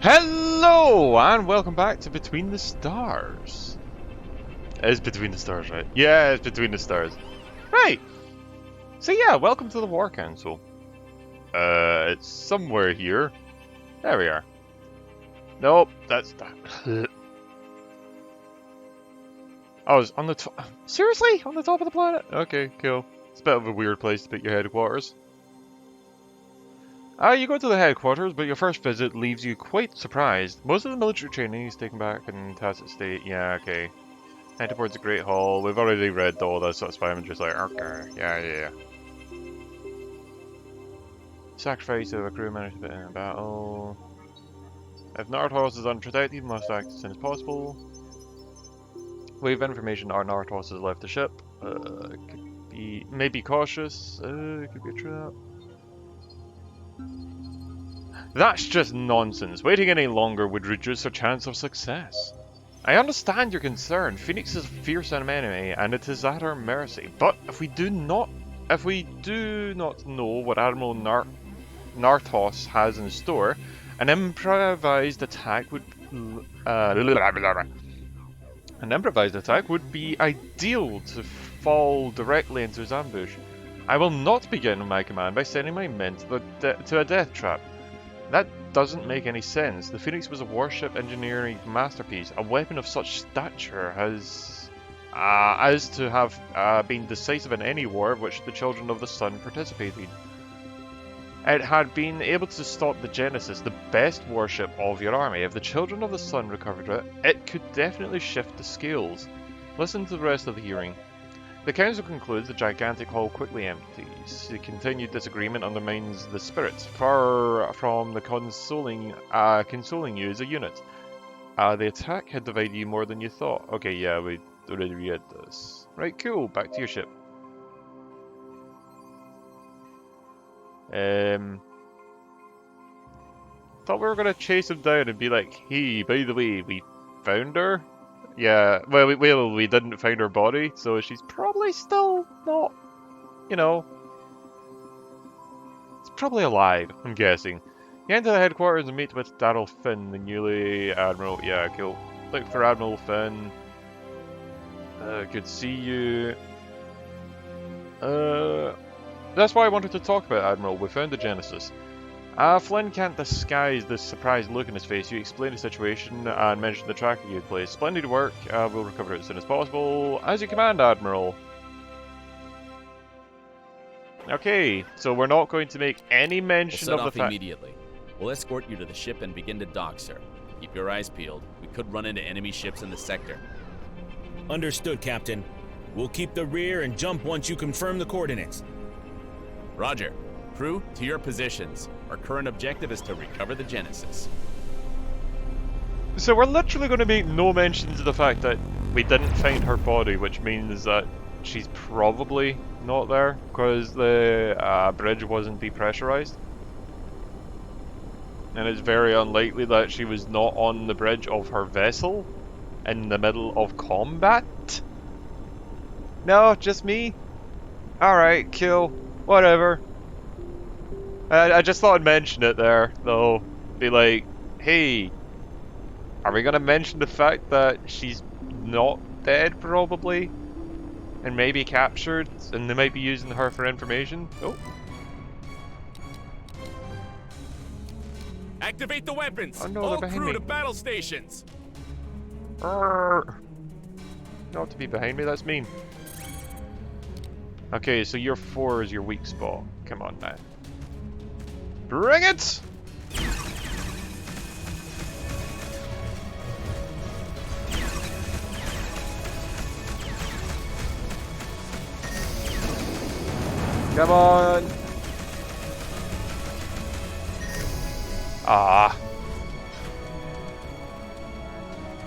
Hello, and welcome back to Between the Stars. It's Between the Stars, right? Yeah, it's Between the Stars. Right. So yeah, welcome to the War Council. It's somewhere here. There we are. Nope, that's that. Oh, it's on the top. Seriously? On the top of the planet? Okay, cool. It's a bit of a weird place to put your headquarters. You go to the headquarters, but your first visit leaves you quite surprised. Most of the military training is taken back in tacit state. Yeah, okay. Head towards the Great Hall. We've already read all this, so that's why I'm just like, okay, yeah. Sacrifice of a crew managed in a battle. If Nartos is unprotected, you must act as soon as possible. Wave information, our Nartos has left the ship. Could be, maybe cautious. Could be a trap. That's just nonsense. Waiting any longer would reduce our chance of success. I understand your concern. Phoenix is a fierce enemy, and it is at our mercy. But if we do not know what Admiral Nartos has in store, an improvised attack would be ideal to fall directly into his ambush. I will not begin my command by sending my men to a death trap. That doesn't make any sense. The Phoenix was a warship engineering masterpiece, a weapon of such stature as to have been decisive in any war of which the Children of the Sun participated. It had been able to stop the Genesis, the best warship of your army. If the Children of the Sun recovered it, it could definitely shift the scales. Listen to the rest of the hearing. The council concludes the gigantic hall quickly empties. The continued disagreement undermines the spirit, far from the consoling you as a unit. The attack had divided you more than you thought. Okay, yeah, we already read this. Right, cool, back to your ship. Thought we were gonna chase him down and be like, hey, by the way, we found her? Yeah, well, we didn't find her body, so she's probably still not, it's probably alive, I'm guessing. You enter the headquarters and meet with Daryl Finn, the newly Admiral. Yeah, cool. Look for Admiral Finn. Good to see you. That's why I wanted to talk about Admiral. We found the Genesis. Flynn can't disguise the surprised look in his face. You explain the situation and mention the tracker you placed. Splendid work. We'll recover it as soon as possible. As you command, Admiral. Okay, so we're not going to make any mention of the fact. Immediately. We'll escort you to the ship and begin to dock, sir. Keep your eyes peeled. We could run into enemy ships in the sector. Understood, Captain. We'll keep the rear and jump once you confirm the coordinates. Roger. Crew, to your positions. Our current objective is to recover the Genesis. So we're literally going to make no mention to the fact that we didn't find her body, which means that she's probably not there, because the bridge wasn't depressurized. And it's very unlikely that she was not on the bridge of her vessel in the middle of combat. No, just me? Alright, cool. Whatever. I just thought I'd mention it there, though. Be like, hey, are we gonna mention the fact that she's not dead, probably? And maybe captured, and they might be using her for information? Oh. Activate the weapons! Oh no, All they're behind crew me. to battle stations! Not to be behind me, that's mean. Okay, so your 4 is your weak spot. Come on, man. Bring it! Come on! Ah.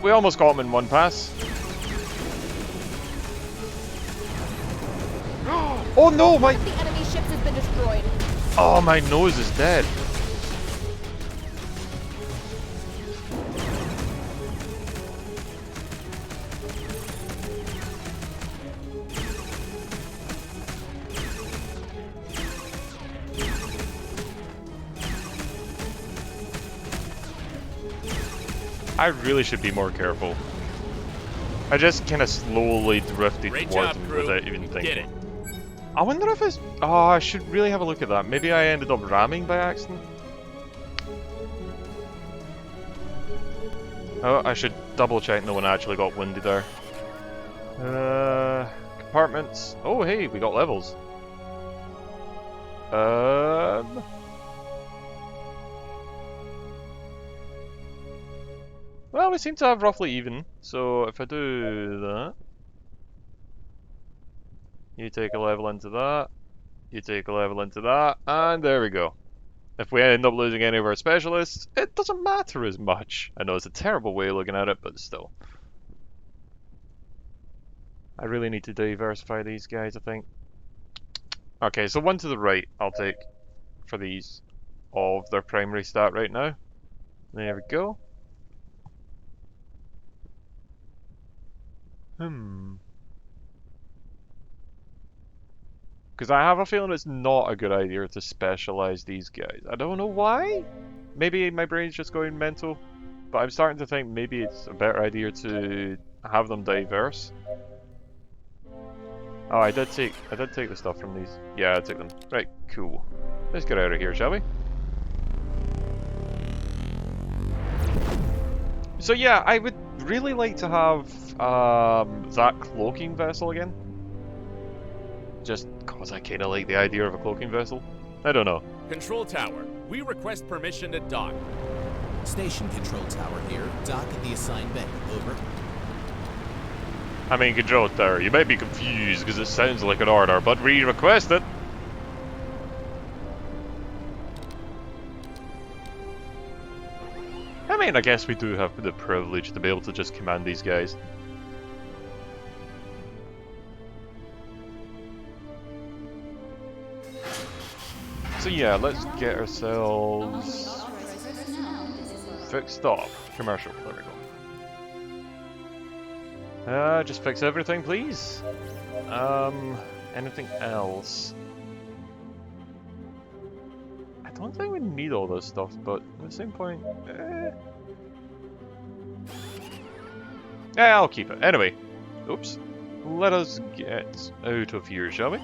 We almost got him in one pass. Oh no, my... The enemy ships has been destroyed. Oh, my nose is dead. I really should be more careful. I just kind of slowly drifted Great towards job, him crew. without even You thinking. did it. I wonder if it's... Oh, I should really have a look at that. Maybe I ended up ramming by accident. Oh, I should double check no one actually got winded there. Compartments. Oh, hey, we got levels. Well, we seem to have roughly even. So if I do that, you take a level into that, you take a level into that, and there we go. If we end up losing any of our specialists, it doesn't matter as much. I know it's a terrible way of looking at it, but still. I really need to diversify these guys, I think. Okay, so one to the right, I'll take for these of their primary stat right now. There we go. Because I have a feeling it's not a good idea to specialize these guys. I don't know why. Maybe my brain's just going mental. But I'm starting to think maybe it's a better idea to have them diverse. Oh, I did take the stuff from these. Yeah, I took them. Right, cool. Let's get out of here, shall we? So yeah, I would really like to have that cloaking vessel again. Just cause I kinda like the idea of a cloaking vessel. I don't know. Control tower, we request permission to dock. Station control tower here. Dock at the assigned bay. Over. I mean, control tower, you might be confused because it sounds like an order, but we request it. I mean, I guess we do have the privilege to be able to just command these guys. So yeah, let's get ourselves fixed up. Commercial, there we go. Just fix everything, please. Anything else? I don't think we need all this stuff, but at the same point, yeah, I'll keep it. Anyway, oops. Let us get out of here, shall we?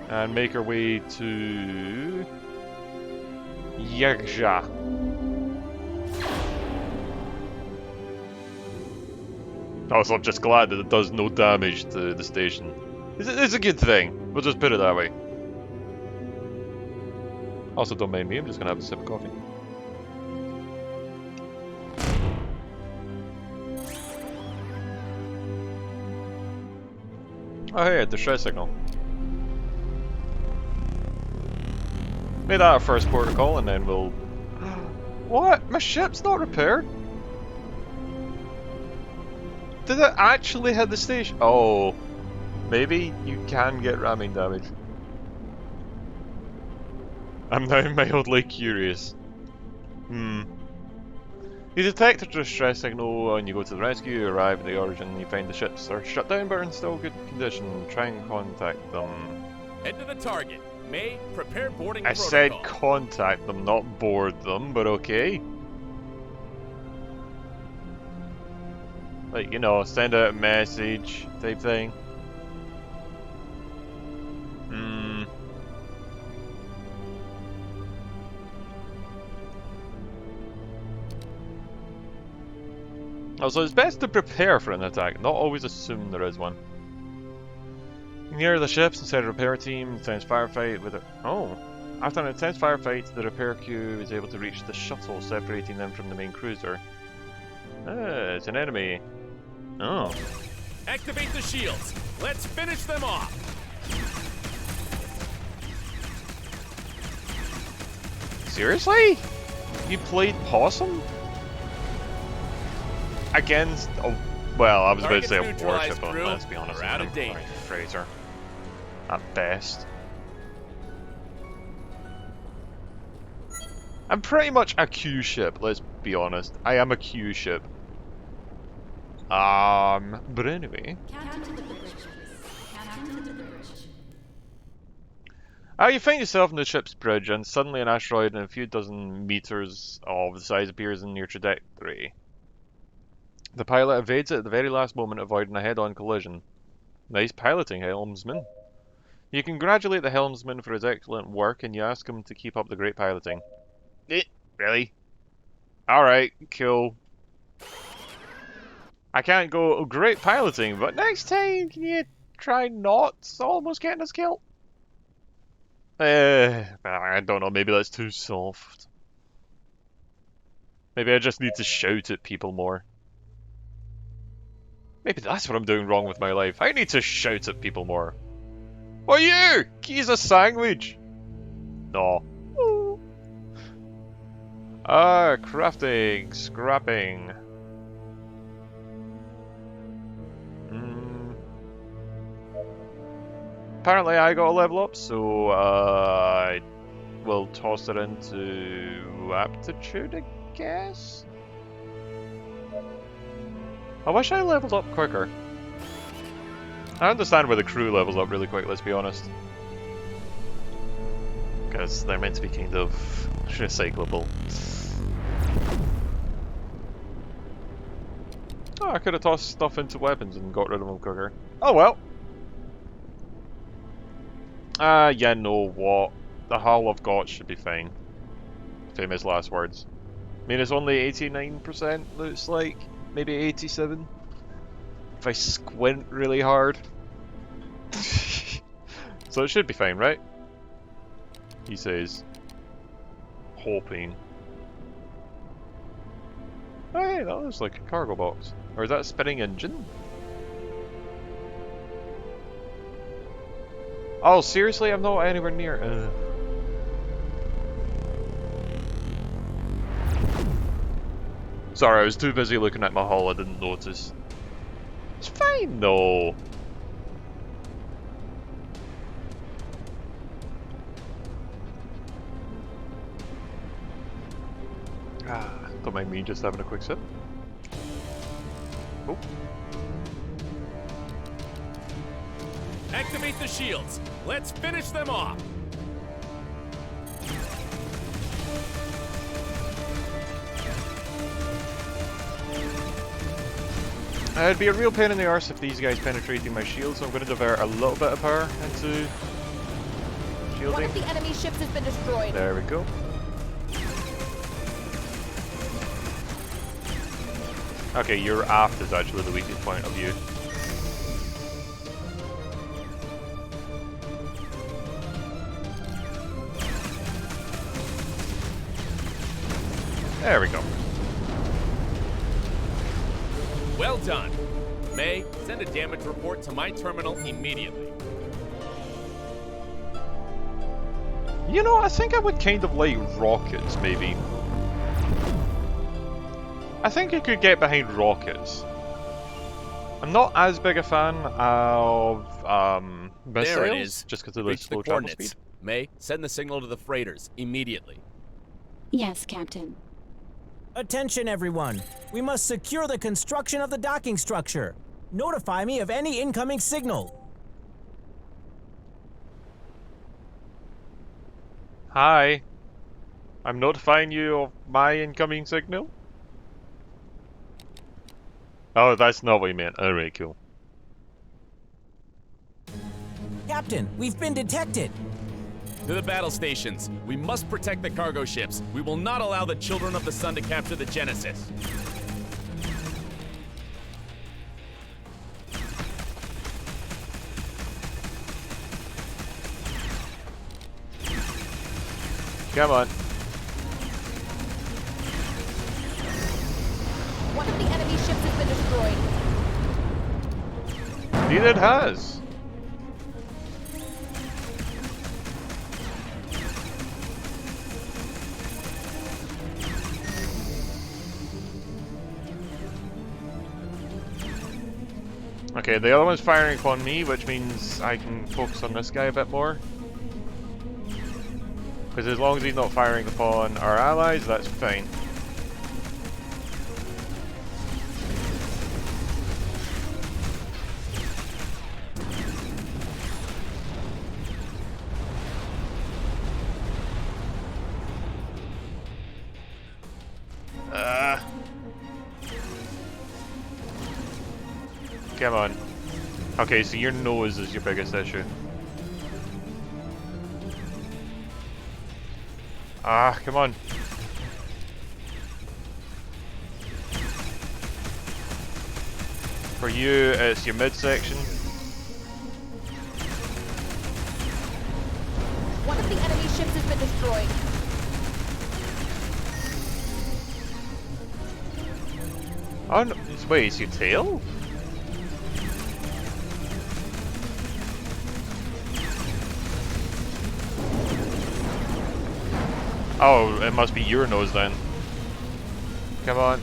And make our way to Yerja. Also, I'm just glad that it does no damage to the station. It's a good thing. We'll just put it that way. Also, don't mind me. I'm just gonna have a sip of coffee. Oh, hey, the distress signal. Make that our first port of call, and then we'll... What? My ship's not repaired? Did it actually hit the station? Oh, maybe you can get ramming damage. I'm now mildly curious. You detect a distress signal and you go to the rescue, you arrive at the origin, you find the ships are shut down but are in still good condition. Try and contact them. Head to the target. May prepare boarding I protocol. said contact them, not board them, but okay. Like, you know, send out a message type thing. Also, it's best to prepare for an attack, not always assume there is one. Near the ships, inside a repair team, intense firefight with it. Oh! After an intense firefight, the repair crew is able to reach the shuttle, separating them from the main cruiser. Ah, it's an enemy. Oh. Activate the shields. Let's finish them off. Seriously? You played Possum? Against... Oh, well, I was about to say a Targets neutralized, warship, but crew. let's be honest. We're out of I'm date. a freighter. At best. I'm pretty much a Q ship, let's be honest. I am a Q ship. But anyway. You find yourself on the ship's bridge, and suddenly an asteroid in a few dozen meters of the size appears in your trajectory. The pilot evades it at the very last moment, avoiding a head-on collision. Nice piloting, helmsman. You congratulate the helmsman for his excellent work, and you ask him to keep up the great piloting. Really? Alright, cool. I can't go great piloting, but next time, can you try not almost getting us killed? I don't know, maybe that's too soft. Maybe I just need to shout at people more. Maybe that's what I'm doing wrong with my life. I need to shout at people more. Oh, you! Keys a sandwich! No. Crafting, scrapping. Apparently I got a level up, so I will toss it into aptitude, I guess? I wish I leveled up quicker. I understand why the crew levels up really quick, let's be honest. Because they're meant to be kind of recyclable. Oh, I could have tossed stuff into weapons and got rid of them quicker. Oh well. Yeah, know what? The hull I've got should be fine. Famous last words. I mean, it's only 89%, looks like. Maybe 87. If I squint really hard. So it should be fine, right? He says. Hoping. Oh, hey, that looks like a cargo box. Or is that a spinning engine? Oh, seriously? I'm not anywhere near. Sorry, I was too busy looking at my hull, I didn't notice. It's fine though. Don't mind me just having a quick sip. Oh. Activate the shields. Let's finish them off. It'd be a real pain in the arse if these guys penetrating my shield, so I'm going to divert a little bit of power into shielding. One of the enemy ships has been destroyed. There we go. Okay, your aft is actually the weakest point of view. There we go. Well done. May, send a damage report to my terminal immediately. You know, I think I would kind of like rockets, maybe. I think I could get behind rockets. I'm not as big a fan of missiles, There it is. just because of the Reach slow the travel coordinates. speed. May, send the signal to the freighters immediately. Yes, Captain. Attention, everyone. We must secure the construction of the docking structure. Notify me of any incoming signal. Hi. I'm notifying you of my incoming signal? Oh, that's not what you meant. Alright, cool. Captain, we've been detected. To the battle stations. We must protect the cargo ships. We will not allow the Children of the Sun to capture the Genesis. Come on. One of the enemy ships has been destroyed. Indeed it has. Okay, the other one's firing upon me, which means I can focus on this guy a bit more. Because as long as he's not firing upon our allies, that's fine. Come on. Okay, so your nose is your biggest issue. Ah, come on. For you, it's your midsection. One of the enemy ships has been destroyed. Oh no, wait, it's your tail? Oh, it must be your nose then. Come on.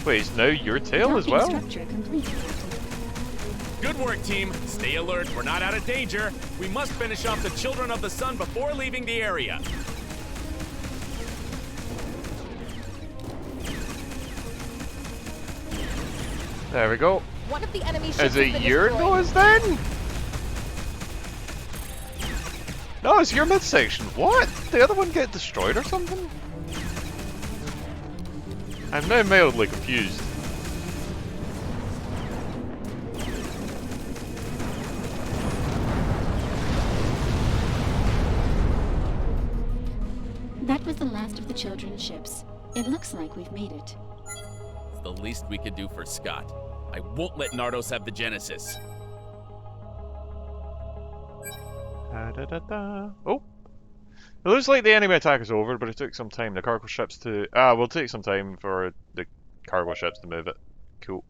Wait, it's now your tail as well? Docking structure complete, Captain. Good work, team. Stay alert. We're not out of danger. We must finish off the Children of the Sun before leaving the area. There we go. One of the enemy ships Is has it been your destroyed. nose then? No, it's your midsection. What? Did the other one get destroyed or something? I'm now mildly confused. That was the last of the children's ships. It looks like we've made it. It's the least we could do for Scott. I won't let Nardos have the Genesis. Oh! It looks like the enemy attack is over, but it took some time. The cargo ships to... will take some time for the cargo ships to move it. Cool.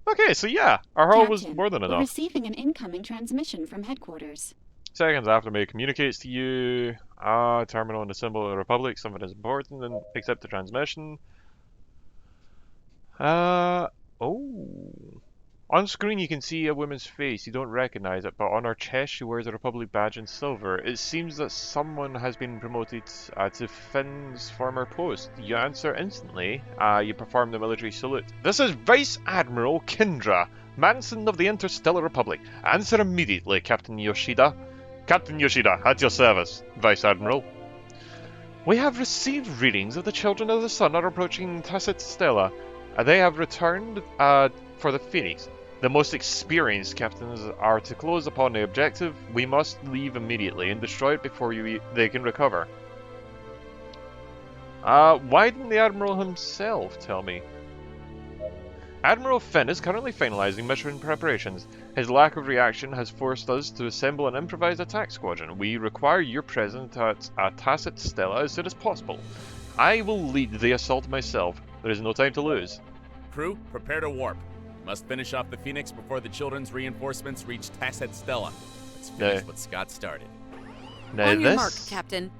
Okay, so yeah, our hull was Captain, more than we're enough. receiving an incoming transmission from headquarters. Seconds after me communicates to you, terminal and the symbol of the Republic, something is important, and accept the transmission. Oh. On screen you can see a woman's face, you don't recognize it, but on her chest she wears a Republic badge in silver. It seems that someone has been promoted to Finn's former post. You answer instantly, you perform the military salute. This is Vice Admiral Kindra, Manson of the Interstellar Republic. Answer immediately, Captain Yoshida. Captain Yoshida, at your service, Vice Admiral. We have received readings of the Children of the Sun are approaching Tacet Stella. They have returned for the Phoenix. The most experienced captains are to close upon the objective. We must leave immediately and destroy it before they can recover. Why didn't the Admiral himself tell me? Admiral Finn is currently finalizing mission preparations. His lack of reaction has forced us to assemble an improvised attack squadron. We require your presence at Tacet Stella as soon as possible. I will lead the assault myself. There is no time to lose. Crew, prepare to warp. Must finish off the Phoenix before the children's reinforcements reach Tacet Stella. Let's finish what Scott started. Now On your mark, this... Captain.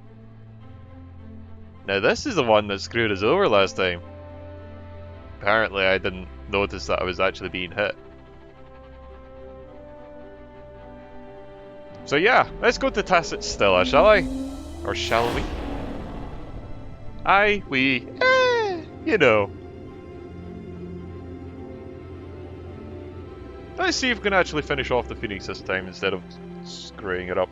Now this is the one that screwed us over last time. Apparently I didn't notice that I was actually being hit. So yeah, let's go to Tacet Stella, shall I? Or shall we? You know. Let's see if we can actually finish off the Phoenix this time instead of screwing it up.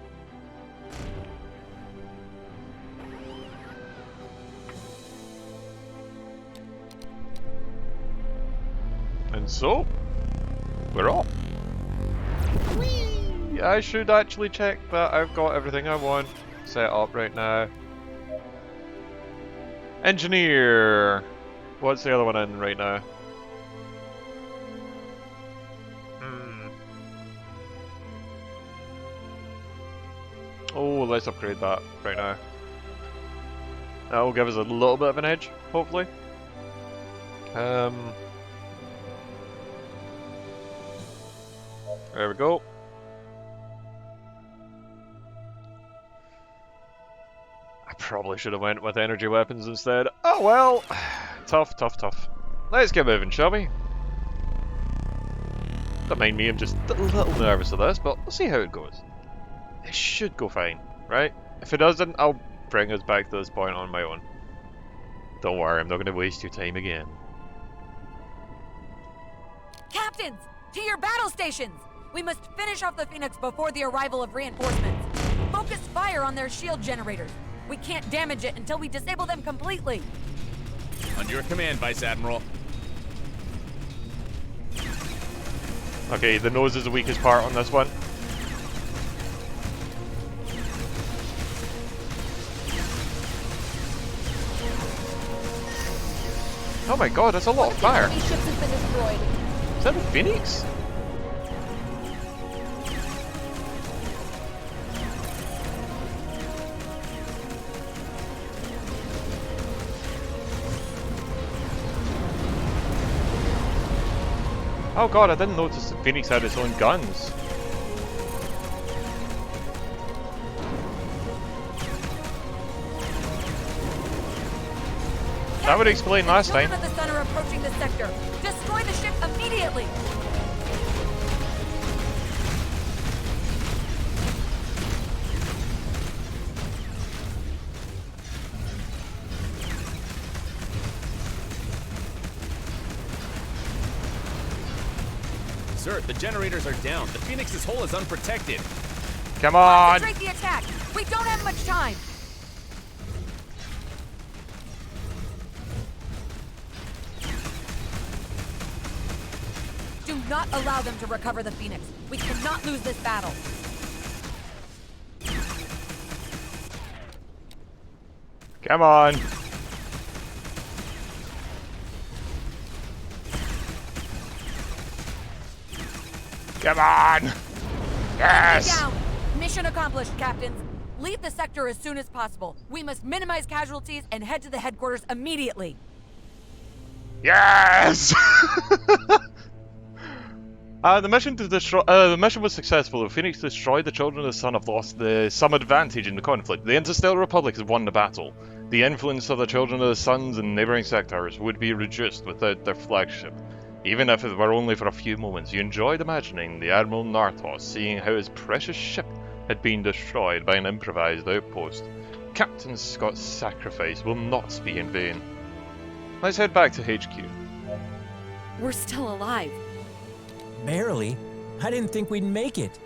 And so, we're off. Whee! I should actually check that I've got everything I want set up right now. Engineer! What's the other one in right now? Oh, let's upgrade that right now. That will give us a little bit of an edge, hopefully. There we go. I probably should have went with energy weapons instead. Oh well! Tough, tough, tough. Let's get moving, shall we? Don't mind me, I'm just a little nervous of this, but we'll see how it goes. It should go fine, right? If it doesn't, I'll bring us back to this point on my own. Don't worry, I'm not going to waste your time again. Captains, to your battle stations! We must finish off the Phoenix before the arrival of reinforcements. Focus fire on their shield generators. We can't damage it until we disable them completely. Under your command, Vice Admiral. Okay, the nose is the weakest part on this one. Oh my god, that's a lot of fire. Enemy ships has been destroyed. Is that a Phoenix? Oh god, I didn't notice the Phoenix had its own guns. That would explain last time. Children of the Sun are approaching the sector. Destroy the ship immediately. Sir, the generators are down. The Phoenix's hull is unprotected. Come on! Concentrate the attack. We don't have much time. Do not allow them to recover the Phoenix. We cannot lose this battle. Come on! Come on! Yes! Down. Mission accomplished, Captains. Leave the sector as soon as possible. We must minimize casualties and head to the headquarters immediately. Yes! The mission was successful. The Phoenix destroyed. The Children of the Sun have lost some advantage in the conflict. The Interstellar Republic has won the battle. The influence of the Children of the Suns and neighboring sectors would be reduced without their flagship. Even if it were only for a few moments, you enjoyed imagining the Admiral Nartos seeing how his precious ship had been destroyed by an improvised outpost. Captain Scott's sacrifice will not be in vain. Let's head back to HQ. We're still alive. Barely. I didn't think we'd make it.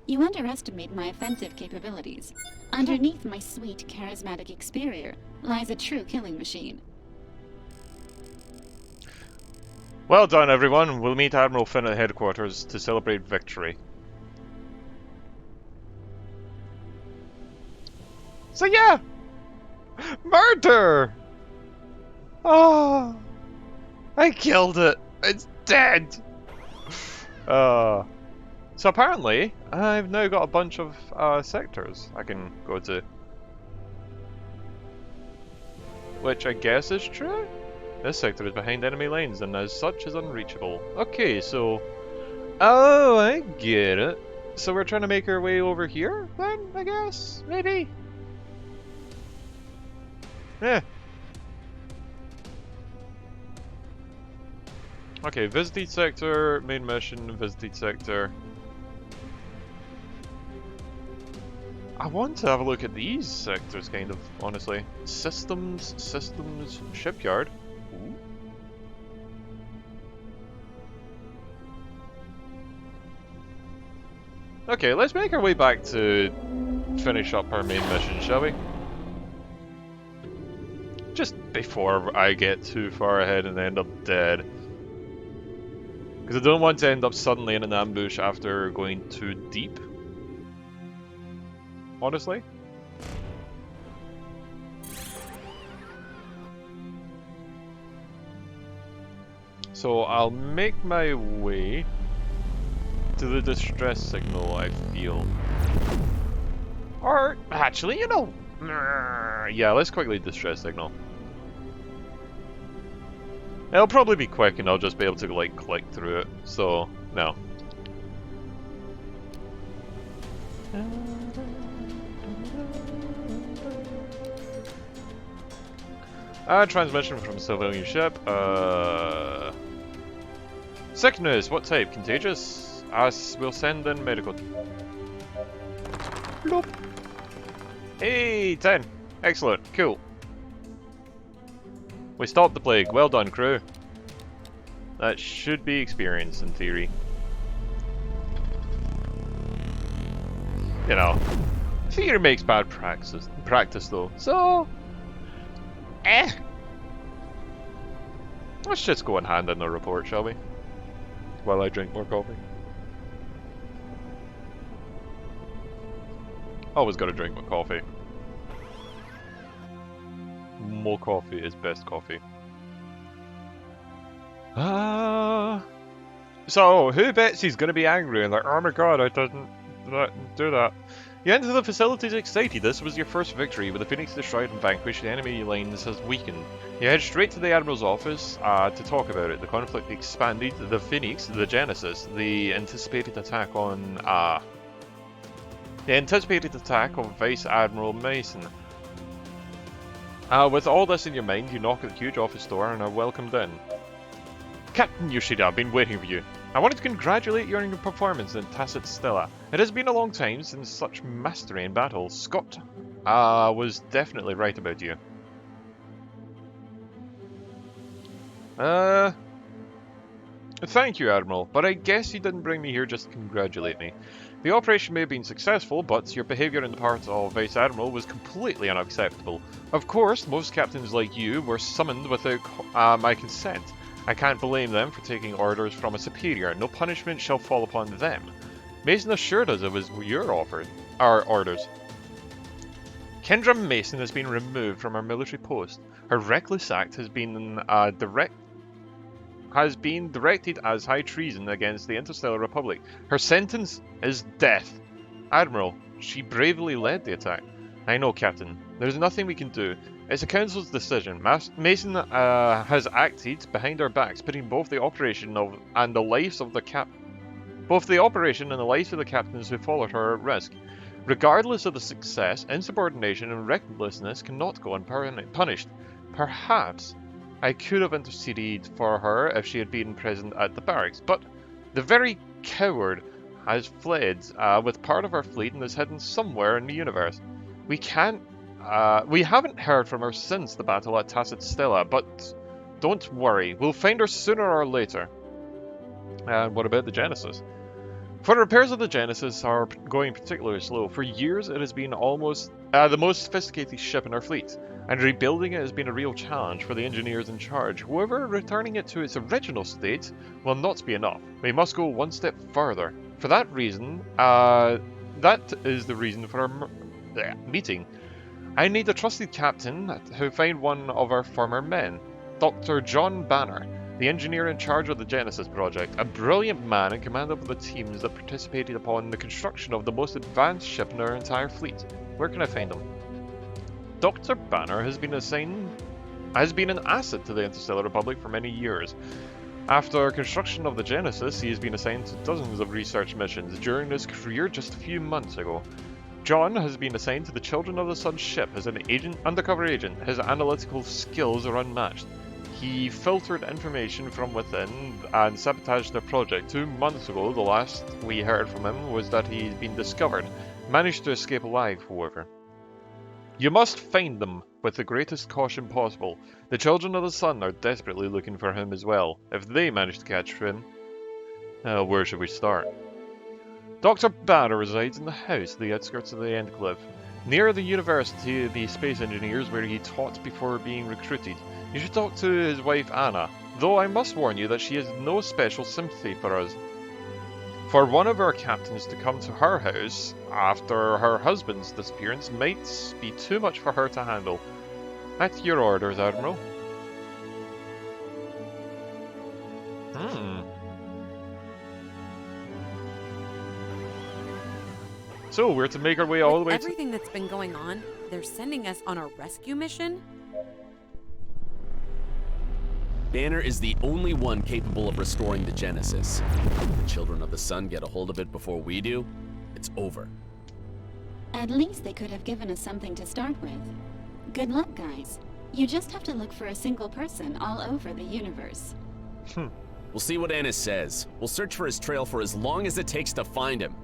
You underestimate my offensive capabilities. Underneath my sweet, charismatic exterior lies a true killing machine. Well done, everyone. We'll meet Admiral Finn at headquarters to celebrate victory. So yeah! Murder! Oh! I killed it! It's dead! So apparently, I've now got a bunch of sectors I can go to. Which I guess is true? This sector is behind enemy lines and as such is unreachable. Okay, so... Oh, I get it. So we're trying to make our way over here, then, I guess? Maybe? Yeah. Okay, visited sector, main mission, visited sector. I want to have a look at these sectors, kind of, honestly. Systems, shipyard. Ooh. Okay, let's make our way back to finish up our main mission, shall we? Just before I get too far ahead and end up dead. Because I don't want to end up suddenly in an ambush after going too deep. Honestly. So I'll make my way to the distress signal, I feel. Or, actually, you know... Yeah, let's quickly distress signal. It'll probably be quick and I'll just be able to, like, click through it, so, no. Transmission from a civilian ship, Sickness, what type? Contagious? We'll send in medical. Bloop. Hey, 10. Excellent, cool. We stopped the plague. Well done, crew. That should be experience in theory. You know, Fear makes bad practice though, so... Let's just go and hand in the report, shall we? While I drink more coffee. Always gotta drink more coffee. More coffee is best coffee. So, who bets he's gonna be angry and like, oh my god, I didn't do that. You enter the facilities excited. This was your first victory. With the Phoenix destroyed and vanquished, the enemy lines has weakened. You head straight to the Admiral's office to talk about it. The conflict expanded. The Phoenix, the Genesis, the anticipated attack on Vice Admiral Mason. With all this in your mind, you knock at the huge office door and are welcomed in. Captain Yoshida, I've been waiting for you. I wanted to congratulate you on your performance in Tacet Stella. It has been a long time since such mastery in battle. Scott was definitely right about you. Thank you, Admiral, but I guess you didn't bring me here just to congratulate me. The operation may have been successful, but your behaviour in the part of Vice Admiral was completely unacceptable. Of course, most captains like you were summoned without my consent. I can't blame them for taking orders from a superior. No punishment shall fall upon them. Mason assured us it was your orders. Kendra Mason has been removed from her military post. Her reckless act has been directed as high treason against the Interstellar Republic. Her sentence is death. Admiral, she bravely led the attack. I know, Captain. There's nothing we can do. It's the Council's decision. Mason has acted behind our backs, putting both the operation and the lives of the captains who followed her at risk. Regardless of the success, insubordination and recklessness cannot go unpunished. Perhaps I could have interceded for her if she had been present at the barracks, but the very coward has fled with part of our fleet and is hidden somewhere in the universe. We haven't heard from her since the battle at Tacet Stella, but don't worry, we'll find her sooner or later. And what about the Genesis? For repairs of the Genesis are going particularly slow. For years it has been almost the most sophisticated ship in our fleet, and rebuilding it has been a real challenge for the engineers in charge. However, returning it to its original state will not be enough. We must go one step further. For that reason, that is the reason for our meeting. I need a trusted captain who find one of our former men, Dr. John Banner, the engineer in charge of the Genesis project, a brilliant man in command of the teams that participated upon the construction of the most advanced ship in our entire fleet. Where can I find him? Dr. Banner has been an asset to the Interstellar Republic for many years. After construction of the Genesis, he has been assigned to dozens of research missions during his career just a few months ago. John has been assigned to the Children of the Sun ship as an undercover agent. His analytical skills are unmatched. He filtered information from within and sabotaged their project. 2 months ago, the last we heard from him was that he'd been discovered. Managed to escape alive, however. You must find them with the greatest caution possible. The Children of the Sun are desperately looking for him as well. If they manage to catch him, where should we start? Dr. Banner resides in the house at the outskirts of the Enclave, near the University of the Space Engineers where he taught before being recruited. You should talk to his wife Anna, though I must warn you that she has no special sympathy for us. For one of our captains to come to her house after her husband's disappearance might be too much for her to handle. At your orders, Admiral. So we're to make our way all the way to... everything that's been going on, they're sending us on a rescue mission? Banner is the only one capable of restoring the Genesis. If the Children of the Sun get a hold of it before we do, it's over. At least they could have given us something to start with. Good luck, guys. You just have to look for a single person all over the universe. We'll see what Ennis says. We'll search for his trail for as long as it takes to find him.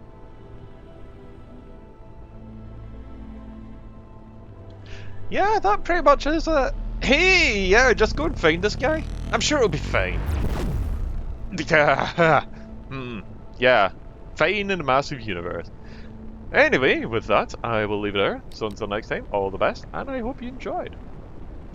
Yeah, that pretty much is it. Hey, yeah, just go and find this guy. I'm sure it'll be fine. Yeah, fine in a massive universe. Anyway, with that, I will leave it there. So until next time, all the best, and I hope you enjoyed.